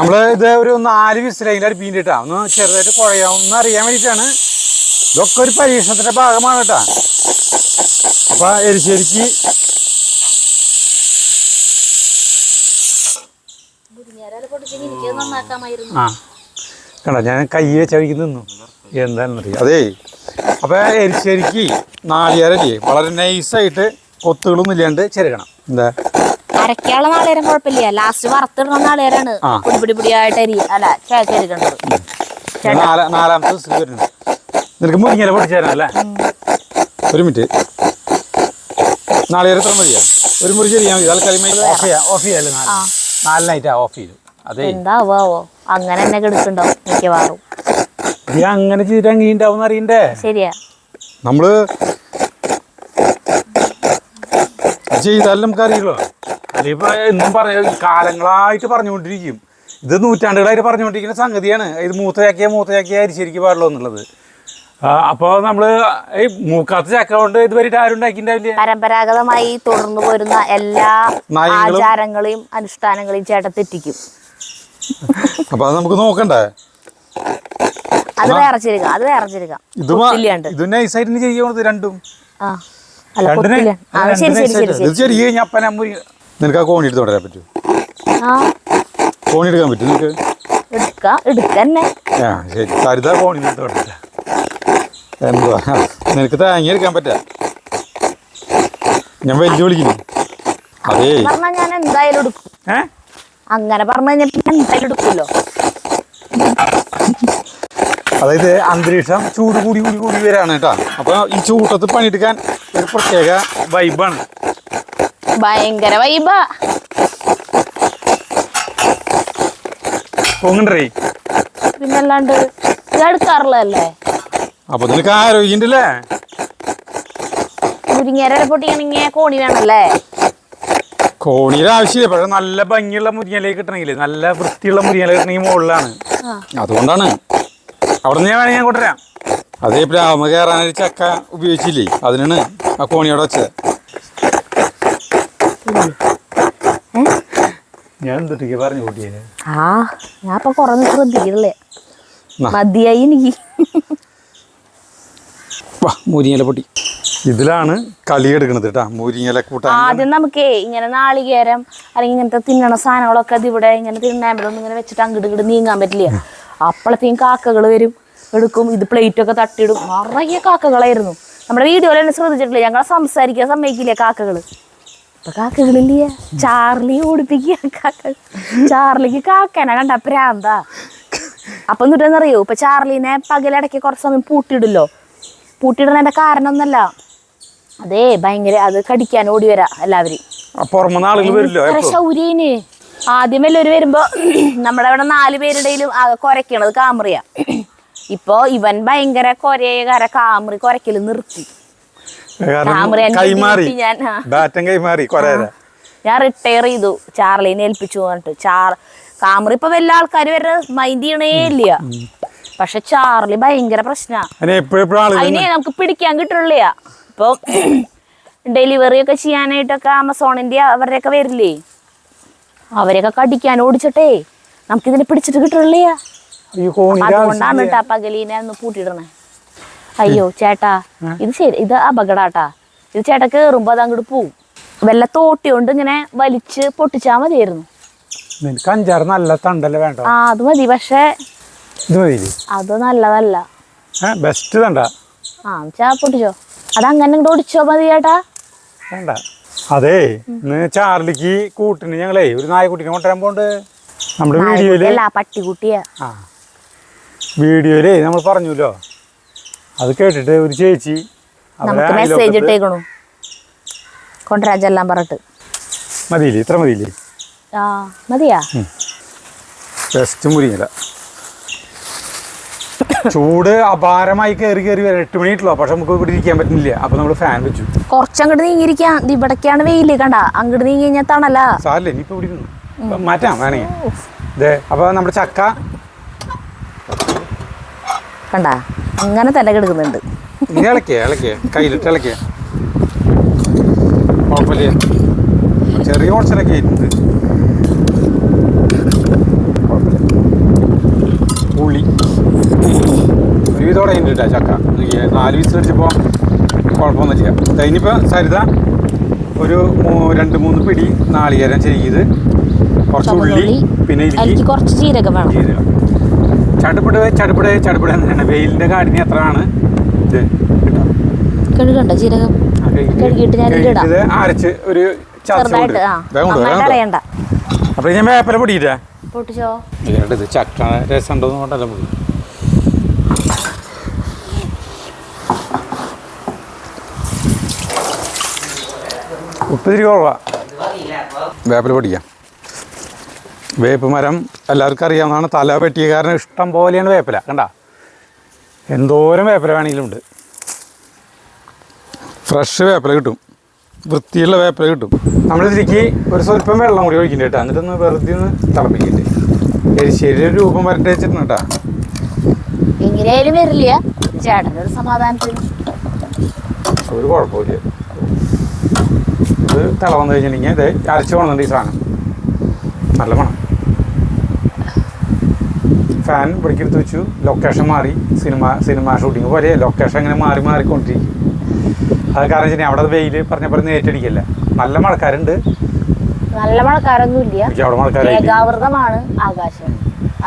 നമ്മൾ ഇത് ഒരു 4 വിസിലതിൻ്റെ അടുപ്പിൻ്റെ കേട്ടോ, ഒന്ന് ചെറുതായിട്ട് കുഴയാവുന്ന അറിയാൻ വേണ്ടിയിട്ടാണ്. ഇതൊക്കെ ഒരു പരീക്ഷണത്തിൻ്റെ ഭാഗമാണ് കേട്ടോ. അപ്പോൾ എരിശ്ശേരിക്ക് ആ കണ്ടോ, ഞാൻ കൈ വെച്ച വഴിക്ക് നിന്നു എന്താണെന്നറിയാം. അതേ അപ്പോൾ എരിശ്ശേരിക്ക് നാളികേരല്ലേ വളരെ നൈസായിട്ട് കൊത്തുകളൊന്നും ഇല്ലാണ്ട് ചെറുക്കണം. എന്താ
അരക്കാനുള്ള നാളേരം കുഴപ്പമില്ല, ലാസ്റ്റ് വറുത്തിടുന്ന നാളേരാണ് പൊടിയായിട്ട് അല്ല ചേർക്കേണ്ടത്.
നാലാമത്തെ വിസിൽ വരുന്നത്. നിനക്ക് മുരിങ്ങയില പൊട്ടിച്ചേരാം അല്ലേ? ഒരു മിനിറ്റ്. നാളികേരം എത്ര മതിയാ? ഒരു മുറി ചെയ്യാൻ മതി. തൽക്കാലം ഓഫ് ചെയ്യാല്ലേ? 4 ഓഫ് ചെയ്തു. അതെ
എന്താവോ അങ്ങനെ തന്നെ കിടക്കുന്നുണ്ടാവും മിക്കവാറും.
ഇത് അങ്ങനെ ചെയ്തിട്ട് അങ്ങനെ ഉണ്ടാവും അറിയണ്ടേ?
ശരിയാ,
നമ്മള് ചെയ്താലും നമുക്കറിയുള്ളൂ. അതിപ്പോ എന്നും കാലങ്ങളായിട്ട് പറഞ്ഞുകൊണ്ടിരിക്കും. ഇത് നൂറ്റാണ്ടുകളായിട്ട് പറഞ്ഞുകൊണ്ടിരിക്കുന്ന സംഗതിയാണ്. ഇത് മൂത്തയാക്കിയ അരിശരിക്ക് പാടുള്ളൂ എന്നുള്ളത്. അപ്പോൾ നമ്മൾ ഈ മൂക്കാത്ത ചക്ക കൊണ്ട് ഇതുവരെ ആരും ഉണ്ടാക്കിണ്ടാവില്ല.
പരമ്പരാഗതമായി തുടർന്നു പോരുന്ന എല്ലാ ആചാരങ്ങളെയും അനുഷ്ഠാനങ്ങളെയും ചേട്ടൻ തെറ്റിക്കും.
അപ്പൊ അത് നമുക്ക് നോക്കണ്ടേ?
അത് വേറെ ചെരുക്കാം.
ഇത് നൈസായിട്ട് ചെയ്യുന്നത് രണ്ടും.
ശരി
ചെറിയ നിനക്ക് ആ കോണി എടുത്ത് തുടരാൻ പറ്റൂ? കോണി എടുക്കാൻ പറ്റും നിനക്ക്?
എടുക്കന്നെ.
ആ ശരി, സരിത കോണി എടുത്ത് തുടരാ. എന്താ നിനക്ക് തേങ്ങ എടുക്കാൻ പറ്റാ? ഞാൻ വലിയ വിളിക്കുന്നു. അതേ
പറഞ്ഞാ ഞാൻ എന്തായാലും എടുക്കും. അങ്ങനെ പറഞ്ഞു കഴിഞ്ഞാൽ എന്തായാലും എടുക്കുമല്ലോ.
അതായത് അന്തരീക്ഷം ചൂട് കൂടി വരാണ് കേട്ടോ. അപ്പൊ ഈ ചൂട്ടത്ത് പണിയെടുക്കാൻ ഒരു പ്രത്യേക വൈബാണ്.
ഭയങ്കര വൈബാ.
പൊങ്ങണ്ടേ?
പിന്നല്ലാണ്ട് ഇത് എടുക്കാറുള്ളതല്ലേ.
അപ്പൊ നിനക്ക് ആരോഗ്യം ഉണ്ടല്ലേ?
മുരിങ്ങേര പൊട്ടിക്കണെങ്കിൽ കോണി വേണല്ലേ?
കോണിയുടെ ആവശ്യമില്ല. പക്ഷെ നല്ല ഭംഗിയുള്ള മുരിങ്ങയിലേക്ക് കിട്ടണമെങ്കിൽ, നല്ല വൃത്തിയുള്ള മുരിങ്ങയില കിട്ടണമെങ്കിൽ മുകളിലാണ്. അതുകൊണ്ടാണ്. അവിടെ നിന്ന് ഞാൻ വേണമെങ്കിൽ ഞാൻ കൊണ്ടുവരാം. അതേ പ്ലാമ കയറാനൊരു ചക്ക ഉപയോഗിച്ചില്ലേ, അതിനാണ് ആ കോണിയോടെ വെച്ചത്. ഞാൻ എന്തൊക്കെ പറഞ്ഞു കൂട്ടിയത്?
ഞാൻ ഇപ്പൊ കൊറേ ശ്രദ്ധിക്കില്ലേ, മതിയായി എനിക്ക്.
മുരിങ്ങയില പൊട്ടി ഇതിലാണ് കളി എടുക്കണത് കേട്ടാ. മുരിങ്ങയില കൂട്ടാൻ
ആദ്യം നമുക്കേ ഇങ്ങനെ നാളികേരം അല്ലെങ്കിൽ ഇങ്ങനത്തെ തിന്നണ സാധനങ്ങളൊക്കെ അത് ഇവിടെ ഇങ്ങനെ തിന്നാമ്പലൊന്നും ഇങ്ങനെ വെച്ചിട്ട് അങ്ങോട്ട് നീങ്ങാൻ പറ്റില്ല. അപ്പോഴത്തേക്കും കാക്കകൾ വരും, എടുക്കും. ഇത് പ്ലേറ്റൊക്കെ തട്ടിയിടും. നിറയെ കാക്കകളായിരുന്നു. നമ്മുടെ വീഡിയോയിൽ തന്നെ ശ്രദ്ധിച്ചിട്ടില്ലേ, ഞങ്ങളെ സംസാരിക്കാൻ സമ്മതിക്കില്ലേ കാക്കകള്. ഇപ്പൊ കാക്കകളില്ലേ, ചാർലി ഓടിപ്പിക്കുക കാക്ക. ചാർലിക്ക് കാക്കനെ കണ്ട പ്രാന്താ. അപ്പൊ എന്നിട്ടെന്നറിയോ, ഇപ്പൊ ചാർലിനെ പകലിടയ്ക്ക് കുറച്ച് സമയം പൂട്ടിയിടുമല്ലോ. പൂട്ടിയിടുന്നതിന്റെ കാരണം ഒന്നല്ല, അതേ ഭയങ്കര അത് കടിക്കാൻ ഓടി വരാ എല്ലാവരും. ശൗര്യന് ആദ്യം എല്ലാവരും വരുമ്പോ നമ്മുടെ ഇവിടെ 4 പേരുടെയിലും കുരയ്ക്കണത് കാമറിയ. ഇപ്പൊ ഇവൻ ഭയങ്കര കൊരയകാര കാമറി കുരയ്ക്കല് നിർത്തി. ഞാൻ റിട്ടയർ ചെയ്തു, ചാർലിനെ ഏൽപ്പിച്ചു പറഞ്ഞിട്ട്. കാമറി ഇപ്പൊ വല്ല ആൾക്കാർ വരെ മൈൻഡ് ചെയ്യണേ ഇല്ല. പക്ഷെ ചാർലി ഭയങ്കര പ്രശ്നാ. അതിനെ നമുക്ക് പിടിക്കാൻ കിട്ടുള്ള. ഇപ്പൊ ഡെലിവറി ഒക്കെ ചെയ്യാനായിട്ടൊക്കെ ആമസോണിന്റെ അവരുടെയൊക്കെ വരില്ലേ, അവരെയൊക്കെ കടിക്കാൻ ഓടിച്ചിട്ടേ നമുക്കിതിനെ പിടിച്ചിട്ട് കിട്ടുള്ള. അതുകൊണ്ടാണ് കേട്ടാ പകലീനെ ഒന്ന് പൂട്ടിയിടണേ. അയ്യോ ചേട്ടാ, ഇത് ശരി, ഇത് അപകടാട്ടാ. ഇത് ചേട്ടാ കേറുമ്പോ അത് അങ്ങോട്ട് പോവും. വല്ല തോട്ടി കൊണ്ട് ഇങ്ങനെ വലിച്ച് പൊട്ടിച്ചാ മതിയായിരുന്നു.
നല്ല തണ്ടല്ലേ വേണ്ട?
അത് മതി. പക്ഷെ അത് നല്ലതല്ല.
ബെസ്റ്റ് തണ്ട.
പൊട്ടിച്ചോ, അത് അങ്ങനെ ഓടിച്ചോ മതി ചേട്ടാ.
വേണ്ട. അതേ ചാർലിക്ക് കൂട്ടിന് ഞങ്ങളേ ഒരു നായക്കുട്ടിനെ കൊണ്ടുവരാൻ പോണ്ട്. നമ്മുടെ വീഡിയോയില്
പട്ടിക്കുട്ടിയാ.
വീഡിയോയിലേ നമ്മൾ പറഞ്ഞല്ലോ, അത് കേട്ടിട്ട് ഒരു ചേച്ചി
നമുക്ക് മെസ്സേജ് ഇട്ടേക്കണു കൊണ്ടുവരാൻ പറഞ്ഞിട്ട്.
മതിയില്ലേ? ഇത്ര മതിയില്ലേ?
മതിയാ.
ബെസ്റ്റ് മുരിങ്ങയില. ചൂട് അപാരമായി കയറി വരാം. 8 മണിയിട്ടുള്ളൂ. പക്ഷെ നമുക്ക് ഇവിടെ ഇരിക്കാൻ പറ്റുന്നില്ല. അപ്പൊ നമ്മള് ഫാൻ വെച്ചു.
കുറച്ചങ്ങോട്ട് നീങ്ങിയിരിക്കാം. ഇവിടേക്കാണ് വെയില്, കണ്ട അങ്ങോട്ട് നീങ്ങി കഴിഞ്ഞാൽ തണല.
സാറില്ലേ, ഇനിയിപ്പോ ഇവിടെ നിന്ന് മാറ്റാം വേണമെങ്കിൽ. ഇതേ അപ്പൊ നമ്മുടെ ചക്ക
കണ്ട അങ്ങനെ തന്നെ കിടക്കുന്നുണ്ട്.
ഇളക്കിയ കയ്യിലിട്ട് ഇളക്കിയ കുഴപ്പമില്ല. ചെറിയ കുറച്ചിലൊക്കെ ആയിട്ടുണ്ട്, കുഴപ്പമില്ല. ഒരുവിധോടെ കഴിഞ്ഞിട്ടാ ചക്ക. 4 വിസിലടിച്ചപ്പോൾ കുഴപ്പമൊന്നുമില്ല. ഇനിയിപ്പോൾ സരിത ഒരു 2-3 പിടി നാളികേരം ചെരിയത്, കുറച്ച് ഉള്ളി, പിന്നെ
എനിക്ക് കുറച്ച് ജീരകം വേണം.
ജീരകം. ചടുപ്പിട തന്നെയാണ്. വെയിലിൻ്റെ കാഠിന്യം എത്രയാണ് ഇത് കിട്ടുക.
കഴുകണ്ട ജീരകം കഴുകിയിട്ട് ഞാൻ ഇടാം.
ഇത് അരച്ച് ഒരു
ചെറുതായിട്ട് അറിയണ്ട.
അപ്പോൾ ഞാൻ വേപ്പില പൊടിയിട്ടാ
പൊട്ടിച്ചോ.
ഇത് ചക്ക രസം ഉണ്ടോന്ന് കൊണ്ടല്ല പൊടി. ഉപ്പിതിരി കുറവാ. വേപ്പില പൊടിക്കാം. വേപ്പ് മരം എല്ലാവർക്കും അറിയാവുന്നതാണ്. തല വെട്ടിയ കാരണം ഇഷ്ടം പോലെയാണ് വേപ്പില. കണ്ട എന്തോരം വേപ്പില വേണമെങ്കിലും ഉണ്ട്. ഫ്രഷ് വേപ്പില കിട്ടും, വൃത്തിയുള്ള വേപ്പില കിട്ടും. നമ്മളിതിലേക്ക് ഒരു സ്വല്പം വെള്ളം കൂടി ഒഴിക്കുന്നുണ്ട് കേട്ടോ. എന്നിട്ടൊന്ന് വെറുതെ ഒന്ന് തിളപ്പിക്കുന്നുണ്ട്. എരിശ്ശേരി രൂപം വരട്ടെ വെച്ചിട്ടുണ്ട് കേട്ടോ.
എങ്ങനെയായാലും വരില്ല ചേട്ടനൊരു സമാധാനത്തിന്.
ഒരു കുഴപ്പമില്ല. ഇത് തിള വന്നു കഴിഞ്ഞിട്ടുണ്ടെങ്കിൽ ഇത് അരച്ച് കൊണ്ടുണ്ട് ഈ സാധനം. നല്ല മണം. ഫാൻ ഇവിടേക്കെടുത്ത് വെച്ചു. ലൊക്കേഷൻ മാറി. സിനിമ ഷൂട്ടിങ് പോലെ ലൊക്കേഷൻ ഇങ്ങനെ മാറിക്കൊണ്ടിരിക്കും. അത് കാരണം വെച്ചാൽ അവിടെ വെയിൽ പറഞ്ഞ പോലെ നേരിട്ടടിക്കല്ല. നല്ല മഴക്കാരുണ്ട്.
നല്ല മഴക്കാരൊന്നുമില്ല, ഏകാവൃതമാണ് ആകാശം.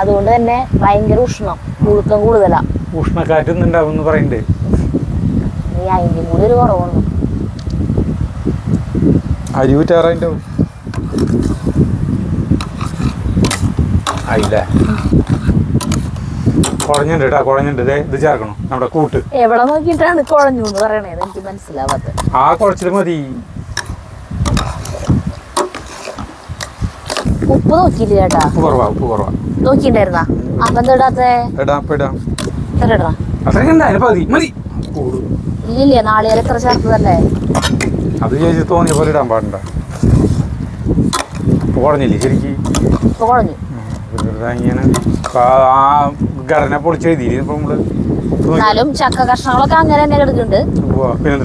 അതുകൊണ്ട് തന്നെ ഭയങ്കര ഉഷ്ണം, പുഴുക്കം കൂടുതലാ.
ഉഷ്ണക്കാറ്റൊന്നും ഉണ്ടാവും എന്ന് പറയുന്നുണ്ട്.
അതിൻ്റെ കൂടി ഒരു കുറവുണ്ട്.
അരി ഊറ്റാറതിൻ്റെ ആയില്ലേ? കുഴഞ്ഞുണ്ട് കേട്ടോ, കുഴഞ്ഞുണ്ട്. ഇത് ചേർക്കണം നമ്മുടെ കൂട്ട്.
എവിടെ നോക്കിയിട്ടാണ് കുഴഞ്ഞു എന്ന് പറയണത് എനിക്ക് മനസ്സിലാവാത്ത.
ആ കുഴച്ചിട്ട് മതി.
ഉപ്പ് നോക്കിയില്ല ചേട്ടാ?
ഉപ്പ് കുറവാ.
നോക്കിണ്ടായിരുന്നാ? അപ്പൊ എന്താ ഇടാത്തെ?
ഇടാം. മതി.
ഇല്ലില്ല, നാളികേരം എത്ര ചേർത്തതല്ലേ?
അത് ചേച്ചി തോന്നിയ പോലെ ഇടാൻ പാടണ്ട. കുഴഞ്ഞില്ലേ ശരിക്ക്?
ഇപ്പൊ കുഴഞ്ഞു.
ഇങ്ങനെ ആ ഘടന പൊളിച്ച് എഴുതിയില്ലേ ഇപ്പൊ നമ്മള്.
എന്നാലും ചക്ക കഷ്ണങ്ങളൊക്കെ അങ്ങനെ തന്നെ കിടക്കുന്നുണ്ട്.
പിന്നെ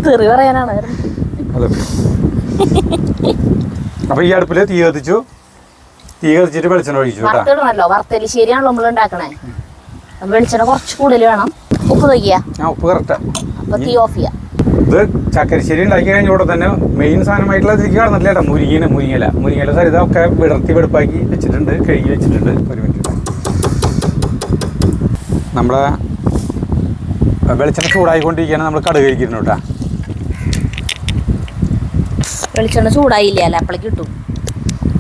തെറി പറയാനാണ്.
അപ്പൊ ഈ അടുപ്പില് തീ കത്തിച്ചിട്ട് വെളിച്ചെണ്ണ ഒഴിച്ചു.
വറുത്തിടണല്ലോ, വറുത്തലിശ്ശേരിയാണല്ലോ നമ്മൾ ഉണ്ടാക്കണേ. വെളിച്ചെണ്ണ കുറച്ച് കൂടുതൽ വേണം. ഉപ്പ് നോക്കിയാ?
ഉപ്പ് കറക്റ്റാ.
അപ്പൊ തീ ഓഫ് ചെയ്യാം.
ഇത് ചക്കരിശ്ശേരി ഉണ്ടാക്കി കഴിഞ്ഞോടെ തന്നെ മെയിൻ സാധനമായിട്ടുള്ള ഇതിലേക്ക് കാണുന്നില്ല കേട്ടോ. മുരിങ്ങയില സരിത ഒക്കെ വെടുപ്പാക്കി വെച്ചിട്ടുണ്ട്, കഴുകി വെച്ചിട്ടുണ്ട്. ഒരു മിനിറ്റ്. നമ്മളെ വെളിച്ചെണ്ണ ചൂടായിക്കൊണ്ടിരിക്കുകയാണ്. നമ്മൾ കടുക് കഴിക്കുന്നു കേട്ടോ.
വെളിച്ചെണ്ണ ചൂടായില്ല അല്ലേ? അപ്പോഴേക്ക് കിട്ടും.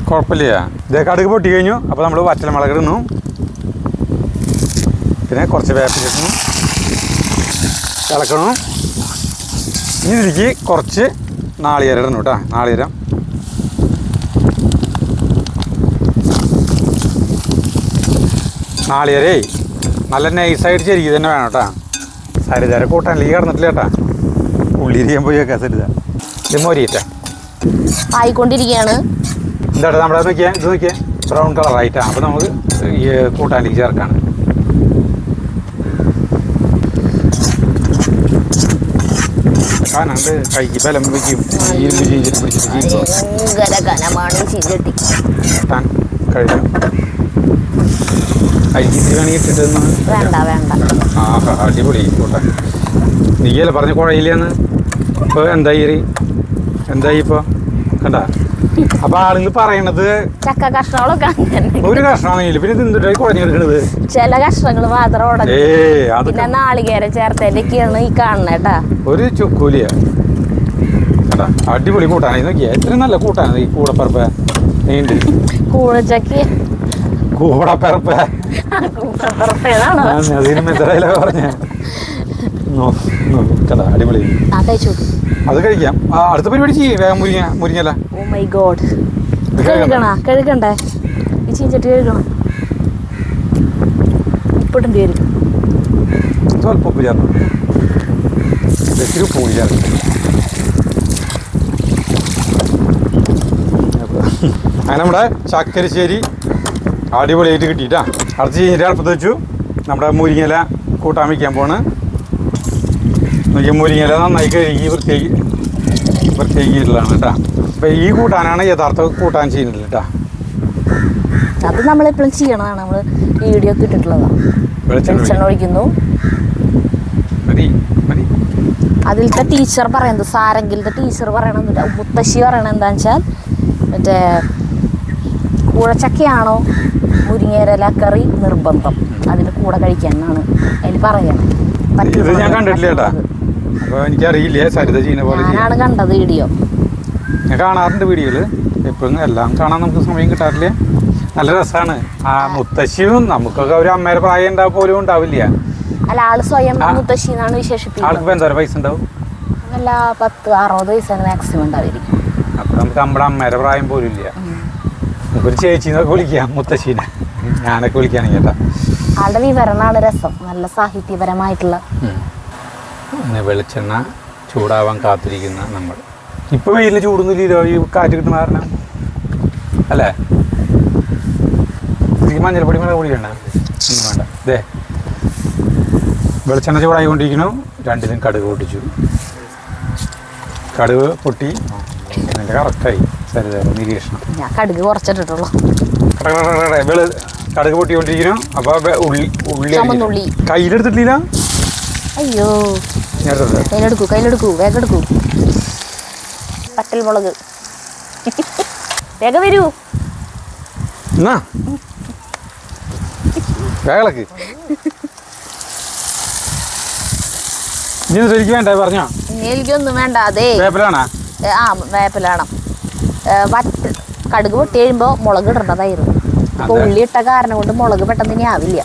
കുഴപ്പമില്ല. ഇത് കടുക് പൊട്ടി കഴിഞ്ഞു. അപ്പോൾ നമ്മൾ വറ്റൽമുളക് ഇടുന്നു, പിന്നെ കുറച്ച് വേപ്പിലിടുന്നു, ഇളക്കണം. ഇനി ഇതിലേക്ക് കുറച്ച് നാളികേരം ഇടണം കേട്ടോ. നാളികേരേ നല്ല നൈസായിട്ട് ചെരിക്കുക തന്നെ വേണം കേട്ടോ. സരിതാരെ കൂട്ടാനിലേക്ക് കടന്നിട്ടില്ല കേട്ടാ. ഉള്ളി ചെയ്യാൻ പോയി വെക്കാം സരിത. ഇത് മൊരിയിട്ടേ
ആയിക്കൊണ്ടിരിക്കുകയാണ്.
എന്താ നമ്മുടെ ഇത് നോക്കിയാൽ ബ്രൗൺ കളറായിട്ടാണ്. അപ്പോൾ നമുക്ക് ഈ കൂട്ടാനിലേക്ക് ചേർക്കാണ്. കാനുണ്ട് കൈക്ക് ബലം വയ്ക്കും. ഇരുമ്പ് ചെയ്തിട്ട് പിടിച്ചിട്ട് കൂട്ടാൻ കഴിയും. അരിക്കിട്ട് വേണമെങ്കിൽ ഇട്ടിട്ട് ആഹാ അടിപൊളി കൂട്ടാൻ. നീയല്ലേ പറഞ്ഞ കുഴയില്ലെന്ന്. ഇപ്പോൾ എന്തായി ഇപ്പോൾ കണ്ട. അപ്പൊ ആളുകൾ പറയണത്
ചക്ക കഷ്ണങ്ങളൊക്കെ
ഒരു കഷ്ണമാണെങ്കിലും പിന്നെ എന്തിട്ടായി കുഴഞ്ഞെടുക്കണത്?
ചില കഷ്ണങ്ങൾ മാത്രം. പിന്നെ നാളികേരം ചേർത്തേക്കാണ് ഈ കാണണേട്ടാ.
ഒരു ചുക്കൂലിയ കേട്ടാ. അടിപൊളി കൂട്ടാനായി നോക്കിയാ. എത്ര നല്ല കൂട്ടാണ് ഈ കൂടപ്പറപ്പ്. നീണ്ട്
കൂടച്ചക്ക
കൂടപ്പറപ്പ് അതിനും എത്രയില പറഞ്ഞ കേട്ടാ. അടിപൊളി. അത് കഴിക്കാം. അടുത്ത പരിപാടി ചെയ്യേ വേഗം. മുരിങ്ങല.
Oh my god. കഴുകണ്ടേ? ഈ ചീഞ്ചട്ടി കഴുകണം. ഉപ്പിടേണ്ടി വരും.
സ്വല്പം ഉപ്പ് ചേർന്നു. ഇത്തിരി ഉപ്പ് കൂടി ചേർക്കും. അങ്ങനെ നമ്മുടെ ചക്കരിശ്ശേരി അടിപൊളിയായിട്ട് കിട്ടിയിട്ടാ. അടുത്ത് ചീഞ്ഞിട്ട് അടുപ്പത്ത് വെച്ചു. നമ്മുടെ മുരിങ്ങല കൂട്ടാൻ വയ്ക്കാൻ പോണ്. മുരിങ്ങല നന്നായി കഴുകി വൃത്തിയാക്കിയിട്ടുള്ളതാണ് കേട്ടോ. അപ്പോൾ ഈ കൂട്ടാനാണ് യഥാർത്ഥ കൂട്ടാൻ ചെയ്യുന്നത് കേട്ടോ.
അത് നമ്മളെപ്പോഴും ചെയ്യണതാണ്. നമ്മൾ വീഡിയോ ഒക്കെ ഇട്ടിട്ടുള്ളതാണ്. വെളിച്ചെണ്ണ ഒഴിക്കുന്നു. അതിലത്തെ ടീച്ചർ പറയുന്നത്, സാരംഗിലത്തെ ടീച്ചർ പറയണത്, മുത്തശ്ശി പറയണത് എന്താണെന്ന് വെച്ചാൽ മറ്റേ കൂഴച്ചക്കയാണോ മുരിങ്ങയില കറി നിർബന്ധം അതിന് കൂടെ കഴിക്കാൻ എന്നാണ് അതിൽ പറയണത്.
ഇത് ഞാൻ കണ്ടിട്ടില്ല കേട്ടാ. അപ്പോൾ എനിക്കറിയില്ല സരിത ചെയ്യുന്ന പോലെ.
ഞാനാണ് കണ്ടത് വീഡിയോ.
ഞാൻ കാണാറുണ്ട് വീഡിയോയിൽ. എപ്പോഴും എല്ലാം കാണാൻ നമുക്ക് സമയം കിട്ടാറില്ല. നല്ല രസമാണ്. ആ മുത്തശ്ശിയും നമുക്കൊക്കെ ഒരു അമ്മയുടെ പ്രായം ഉണ്ടാവും പോലും ഉണ്ടാവില്ല.
അല്ല, ആള് സ്വയം മുത്തശ്ശി എന്നാണ് വിശേഷിപ്പിക്കുന്നത്.
ആൾക്ക് എന്തോരം പൈസ ഉണ്ടാവും?
അല്ല, 10-60 വയസ്സാണ് മാക്സിമം ഉണ്ടായിരിക്കും.
അപ്പോൾ നമുക്ക് നമ്മുടെ അമ്മയുടെ പ്രായം പോലും ഇല്ല. നമുക്കൊരു ചേച്ചിന്നൊക്കെ വിളിക്കാം മുത്തശ്ശീനെ. ഞാനൊക്കെ വിളിക്കുകയാണെങ്കിൽ കേട്ടാ.
ആളുടെ വിവരണമാണ് രസം. നല്ല സാഹിത്യപരമായിട്ടുള്ള.
വെളിച്ചെണ്ണ ചൂടാവാൻ കാത്തിരിക്കുന്ന നമ്മൾ. ഇപ്പൊ വെയിലിന് ചൂടൊന്നുമില്ലല്ലോ, ഈ കാറ്റ് കിട്ടുന്ന കാരണം അല്ലേ? മഞ്ഞൾപ്പൊടി മുളക് പൊടി വേണ്ട, ഒന്നും വേണ്ട. ഇതേ വെളിച്ചെണ്ണ ചൂടായിക്കൊണ്ടിരിക്കുന്നു. രണ്ടിലും കടുക് പൊട്ടിച്ചു. കടുക് പൊട്ടി എന്നിട്ട് കറക്റ്റായി. സരിത നിരീക്ഷണം.
ഞാൻ കടുക് കുറച്ചിട്ടുള്ളൂ.
കടുക് പൊട്ടിക്കൊണ്ടിരിക്കുന്നു. അപ്പോൾ ഉള്ളി കയ്യിലെടുത്തിട്ടില്ല.
അയ്യോ, കയ്യിലെടുക്കൂ, വേഗം എടുക്കൂ. പറ്റൽ മുളക് വേഗം വരൂ.
എന്നാ വേഗളക്ക് ഇനി ശരിക്കും വേണ്ട പറഞ്ഞോ.
എനിക്കൊന്നും വേണ്ട. അതെ,
വേപ്പിലാണോ?
ആ, വേപ്പിലാണ്. കടുക് പൊട്ടി കഴിയുമ്പോൾ മുളക് ഇടേണ്ടതായിരുന്നു. ഇപ്പൊ ഉള്ളി ഇട്ട കാരണം കൊണ്ട് മുളക് പെട്ടെന്ന് ഇനി ആവില്ല.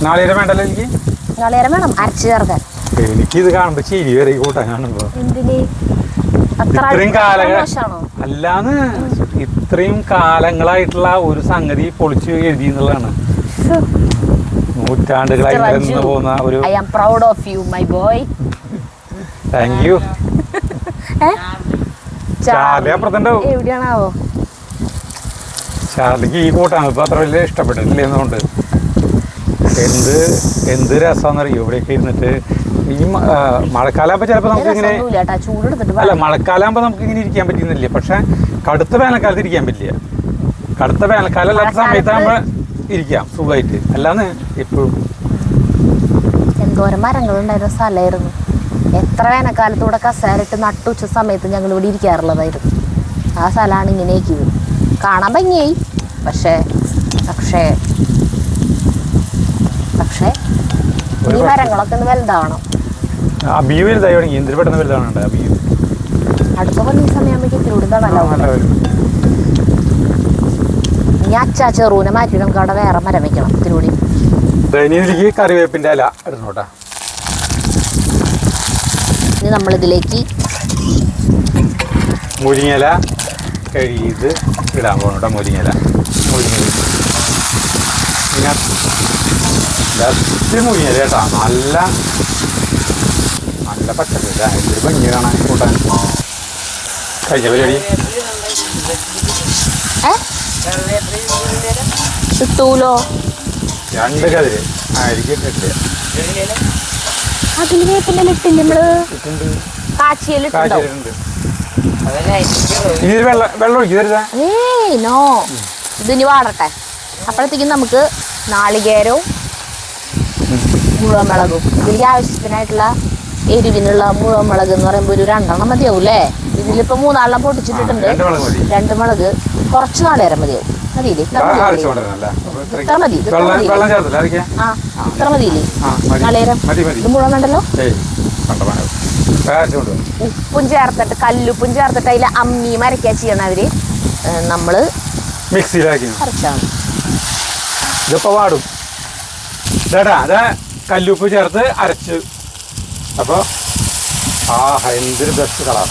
നാളികേരം വേണ്ടല്ലോ എനിക്ക്.
നാളികേരം വേണം അരച്ച് ചേർക്കാൻ.
എനിക്കിത് കാണുമ്പോ ചിരി വരെ കൂട്ടാൻ കാണുമ്പോ.
എന്തിന് അത്ര മോശമാണോ?
അല്ലാന്ന് ഇത്രയും കാലങ്ങളായിട്ടുള്ള ഒരു സംഗതി പൊളിച്ചു എഴുതി എന്നുള്ളതാണ്. നൂറ്റാണ്ടുകളായി നിലനിന്ന് പോകുന്ന ഒരു.
I am proud of you my boy.
Thank you.
എവിടെയാണാവോ?
ചാർലിക്ക് ഈ കൂട്ടാണ് ഇപ്പൊ അത്ര വലിയ ഇഷ്ടപ്പെട്ടിട്ടില്ല എന്നുകൊണ്ട്. എന്ത് രസമാണെന്നറിയോ ഇവിടെയൊക്കെ ഇരുന്നിട്ട്. ഈ മഴക്കാലാകുമ്പോൾ ചിലപ്പോൾ നമുക്ക് ഇങ്ങനെ അല്ല, മഴക്കാലാകുമ്പോൾ നമുക്ക് ഇങ്ങനെ ഇരിക്കാൻ പറ്റുന്നില്ല. പക്ഷെ കടുത്ത വേനൽക്കാലത്ത് ഇരിക്കാൻ പറ്റില്ല. കടുത്ത വേനൽക്കാലം അല്ലാത്ത സമയത്താകുമ്പോൾ ഇരിക്കാം സുഖമായിട്ട്. അല്ലാന്ന് എപ്പോഴും
എന്തോരം മരങ്ങളുണ്ടായിരുന്ന സ്ഥലമായിരുന്നു. എത്ര വേനൽക്കാലത്തൂടെ കസേരയിട്ട് നട്ടുച്ച സമയത്ത് ഞങ്ങൾ ഇവിടെ ഇരിക്കാറുള്ളതായിരുന്നു. ആ സ്ഥലമാണ് ഇങ്ങനെയൊക്കെ കാണാൻ ഭംഗിയായി. പക്ഷേ ഈ മരങ്ങളൊക്കെ ഒന്ന് വലുതാവണം.
അബിയു വലുതായി തുടങ്ങി. എന്തിനു പെട്ടെന്ന് വലുതാവണുണ്ട് അബിയു.
അടുത്ത കൊല്ലം സമയമാകുമ്പോൾ ഇത്തിരി തണലോ. ഇനി അച്ചാ ചെറുവിനെ മാറ്റി നമുക്ക് അവിടെ വേറെ മരം വെക്കണം. ഇത്തിരി
ഇതിലേക്ക് കറിവേപ്പിൻ്റെ ഇല ഇടണോട്ടാ.
ഇനി നമ്മളിതിലേക്ക്
മുരിങ്ങയില കഴുകിയത് ഇടാൻ പോകണോട്ടാ. മുരിങ്ങയില മുരിങ്ങയില കേട്ടാ. നല്ല പച്ചക്കറിയില്ല. എന്തൊരു ഭംഗി കാണാൻ കൂട്ടാൻ. കഴിഞ്ഞ പരിപാടി
കിട്ടൂലോ.
2 കതിര് ആയിരിക്കും ഇട്ട്.
അതിന് പിന്നെ ഇട്ടില്ല നമ്മള് കാച്ചിയിലിട്ടുണ്ട്.
ഇനി വെള്ളം ഒഴിക്കി തരുതാ.
നോ, ഇതിനി വാടട്ടെ. അപ്പോഴത്തേക്കും നമുക്ക് നാളികേരവും മുഴുവൻമുളകും, ഇതിൻ്റെ ആവശ്യത്തിനായിട്ടുള്ള എരിവിനുള്ള മുഴുവൻമുളക് എന്ന് പറയുമ്പോൾ ഒരു 2 മതിയാവും അല്ലേ? ഇതിലിപ്പോൾ 3 പൊട്ടിച്ചിട്ടിട്ടുണ്ട്. 2 മുളക്, കുറച്ച് നാളികേരം മതിയാവും. മതിയില്ലേ? ഇത്ര മതി. ആ, ഇത്ര മതിയില്ലേ നാളികേരം? ഇത് മുഴുവൻ വേണ്ടല്ലോ. ഉപ്പും ചേർത്തിട്ട്, കല്ലുപ്പും ചേർത്തിട്ട് അതിൽ അമ്മി മരയ്ക്കാ ചെയ്യണം അവര്. നമ്മള്
മിക്സിയിലാക്കി
അരച്ചാണ്.
ഇതിപ്പോ പാടും ചേട്ടാ. അത് കല്ലുപ്പ് ചേർത്ത് അരച്ച്. അപ്പോൾ എന്തൊരു ബെസ്റ്റ് കളർ.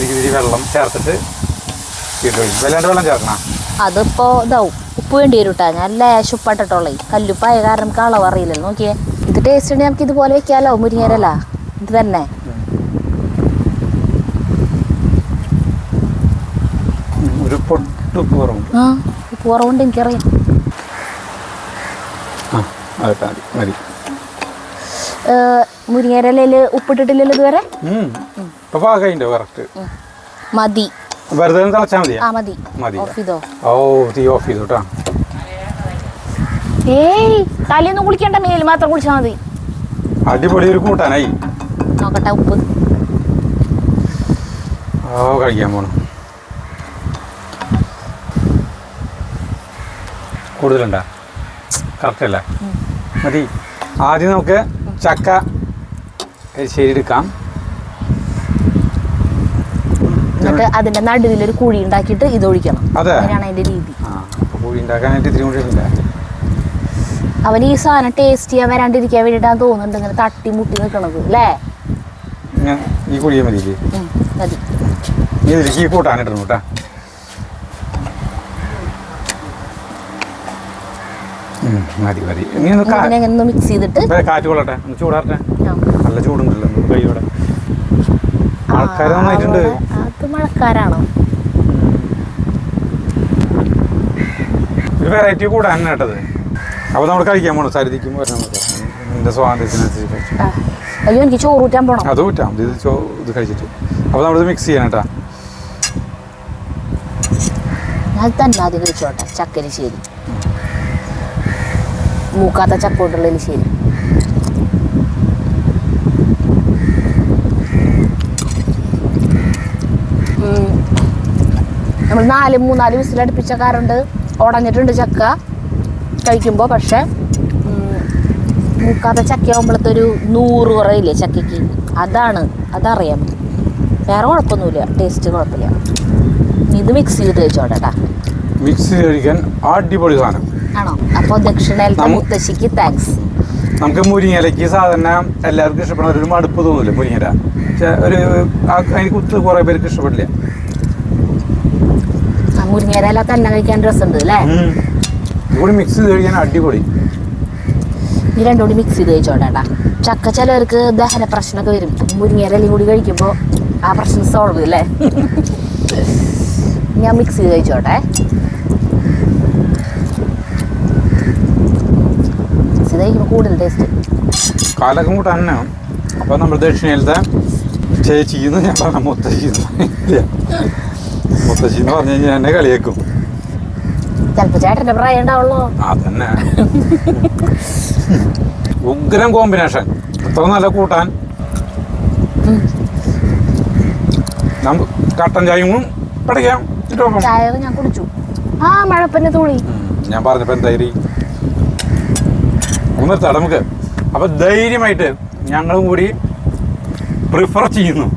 ഇതിരി വെള്ളം ചേർത്തിട്ട് വല്ലാണ്ട് വെള്ളം ചേർക്കണം.
അതിപ്പോ ഇതാവും. ഉപ്പ് വേണ്ടി വരും കേട്ടോ. ഞാൻ ലേശം ഉപ്പിട്ടിട്ടുള്ളേ. കല്ലുപ്പായ കാരണം നമുക്ക് അളവ് അറിയില്ലല്ലോ. നോക്കിയേ, ഇത് ടേസ്റ്റ് ഉണ്ടെങ്കിൽ നമുക്ക് ഇതുപോലെ വെക്കാലോ. മുരിങ്ങയില ഇത് തന്നെ.
ഒരു പൊട്ടുപ്പ് കുറവും.
ആ, ഉപ്പ് കുറവുണ്ട് എനിക്കറിയാം.
മതി.
മുരിങ്ങയിലയിൽ ഉപ്പിട്ടിട്ടില്ലല്ലോ ഇതുവരെ.
കറക്റ്റ്
മതി.
വെറുതെ ഒന്ന് തിളച്ചാൽ മതിയാ?
ആ മതി.
മതി.
ഓഫ് ചെയ്തോ?
ഓ തീ ഓഫ് ചെയ്തു കേട്ടോ.
ഏയ് തലേന്ന് കുളിക്കണ്ട, മേൽ മാത്രം കുളിച്ചാൽ മതി.
അടിപൊളി ഒരു കൂട്ടാനായി.
നോക്കട്ടെ ഉപ്പ്.
ഓ കഴിക്കാൻ പോണം. കൂടുതലുണ്ടാ? കറക്റ്റ് അല്ല, മതി. ആദ്യം നമുക്ക് ചക്ക എരിശ്ശേരി എടുക്കാം.
എന്നിട്ട് അതിന്റെ നടുവിലൊരു കുഴി ഉണ്ടാക്കിയിട്ട് ഇത് ഒഴിക്കണം.
അതെ,
അങ്ങനെയാണ് അതിന്റെ രീതി.
കുഴി ഉണ്ടാക്കാനായിട്ട് ഇത്തിരി കൂടി ഇല്ല.
അവന് ഈ സാധനം ടേസ്റ്റ് ചെയ്യാൻ വരാണ്ടിരിക്കാൻ വേണ്ടിയിട്ടാണ് തോന്നുന്നുണ്ട് ഇങ്ങനെ തട്ടി മുട്ടി നിൽക്കണത് അല്ലേ?
ഈ കുഴിയെ മതിയില്ലേ?
മതി.
നീ ഇതിലേക്ക് കൂട്ടാനിടണം കേട്ടാ. മതി മതി. നീ
ഒന്ന് മിക്സ് ചെയ്തിട്ട്
കാറ്റ് കൊള്ളട്ടെ, ഒന്ന് ചൂടാറട്ടെ.
ആ.
നല്ല ചൂടുണ്ടല്ലോ കൈയോടെ. ആൾക്കാർ നന്നായിട്ടുണ്ട്.
അത് മഴക്കാരാണോ?
ഒരു വെറൈറ്റി കൂടാൻ കേട്ടത്. അപ്പോൾ നമ്മൾ കഴിക്കാൻ പോകണം. സരിതിക്കും വരണം നിന്റെ സ്വാതന്ത്ര്യത്തിനനുസരിച്ച്.
അയ്യോ എനിക്ക് ചോറ് ഊറ്റാൻ പോണം.
അത് ഊറ്റാം. ഇത് കഴിച്ചിട്ട് അപ്പോൾ നമ്മളിത് മിക്സ് ചെയ്യണം കേട്ടാ.
ഞാൻ തന്നെ ആദ്യം കഴിച്ചോട്ടെ. ചക്കരിശ്ശേരി, മൂക്കാത്ത ചക്ക കൊണ്ടുള്ള എലിശ്ശേരി. നമ്മൾ 4 വിസിലടുപ്പിച്ചക്കാറുണ്ട്. ഉടഞ്ഞിട്ടുണ്ട് ചക്ക കഴിക്കുമ്പോൾ. പക്ഷെ മൂക്കാത്ത ചക്കയാകുമ്പോഴത്തെ ഒരു 100 കുറയില്ലേ ചക്കയ്ക്ക്, അതറിയാം. വേറെ കുഴപ്പമൊന്നുമില്ല, ടേസ്റ്റ് കുഴപ്പമില്ല. ഇത് മിക്സ് ചെയ്ത് കഴിച്ചോട്ടെ.
മിക്സ് ചെയ്ത് കഴിക്കാൻ അടിപൊളി സാധനം
ആണോ? അപ്പോൾ ദക്ഷിണേലത്തെ മുത്തശ്ശിക്ക് താങ്ക്സ്.
നമുക്ക് മുരിങ്ങയിലേക്ക് സാധാരണ എല്ലാവർക്കും ഇഷ്ടപ്പെടുന്ന ഒരു മടുപ്പ് തോന്നില്ല മുരിങ്ങയില. അതിന് കുത്ത് കുറേ പേർക്ക് ഇഷ്ടപ്പെടില്ല.
മുരിങ്ങയില തന്നെ കഴിക്കാൻ രസമുണ്ട് അല്ലേ?
ഇതുകൂടി മിക്സ് ചെയ്ത് കഴിക്കാൻ അടിപൊളി.
ഈ രണ്ടും കൂടി മിക്സ് ചെയ്ത് കഴിച്ചോട്ടെ. ചക്ക ചിലവർക്ക് ദഹന പ്രശ്നമൊക്കെ വരും. മുരിങ്ങയിലയും കൂടി കഴിക്കുമ്പോൾ ആ പ്രശ്നം സോൾവ് അല്ലേ? ഞാൻ മിക്സ് ചെയ്ത് കഴിച്ചോട്ടെ. മിക്സ് ചെയ്ത് കഴിക്കുമ്പോൾ കൂടുതൽ ടേസ്റ്റ്.
കാലൊക്കെ കൂട്ടാൻ തന്നെയാണ്. അപ്പോൾ നമ്മൾ ദക്ഷിണയിലത്തെ ചേച്ചിന്ന് ഞാൻ പറഞ്ഞ മുത്തശ്ശിന്ന് മുത്തശ്ശിന്ന് പറഞ്ഞു കഴിഞ്ഞാൽ എന്നെ കളിയേക്കും.
ചിലപ്പോൾ ചേട്ടൻ്റെ പ്രായം ഉണ്ടാവുള്ളൂ.
അതന്നെ ഉഗ്രം കോമ്പിനേഷൻ. അത്ര നല്ല കൂട്ടാൻ. കട്ടൻ ചായയും പഠിക്കാം.
ചായ ഞാൻ കുടിച്ചു. മഴപ്പന്നെ തുള്ളി.
ഞാൻ പറഞ്ഞപ്പോൾ എന്തായി നിർത്താം നമുക്ക്. അപ്പൊ ധൈര്യമായിട്ട് ഞങ്ങളും കൂടി പ്രിഫർ ചെയ്യുന്നു.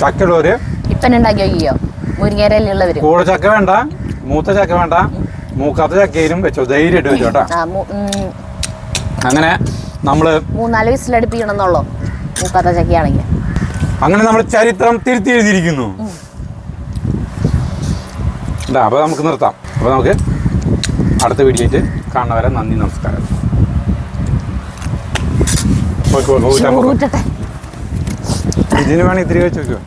ചക്കയുള്ളവര്
ഇപ്പം ഉണ്ടാക്കി നോക്കിയോ? മുരിങ്ങയിലുള്ളവര്
കൂടെ ചക്ക വേണ്ട, മൂത്ത ചക്ക വേണ്ട, മൂക്കാത്ത ചക്കയിലും വെച്ചോ. ധൈര്യമായിട്ട് വെച്ചോട്ടാ. അങ്ങനെ നമ്മള്
3-4 വിസിലടുപ്പിക്കണമെന്നുള്ളൂ മൂക്കാത്ത ചക്കയാണെങ്കിൽ.
അങ്ങനെ നമ്മൾ ചരിത്രം തിരുത്തി എഴുതിയിരിക്കുന്നു. അപ്പോൾ നമുക്ക് നിർത്താം. അപ്പോൾ നമുക്ക് അടുത്ത വീഡിയോയിട്ട് കാണുന്നവരെ നന്ദി, നമസ്കാരം. ഇതിന് വേണമെങ്കിൽ ഇത്തിരി വെച്ച് നോക്കുമോ?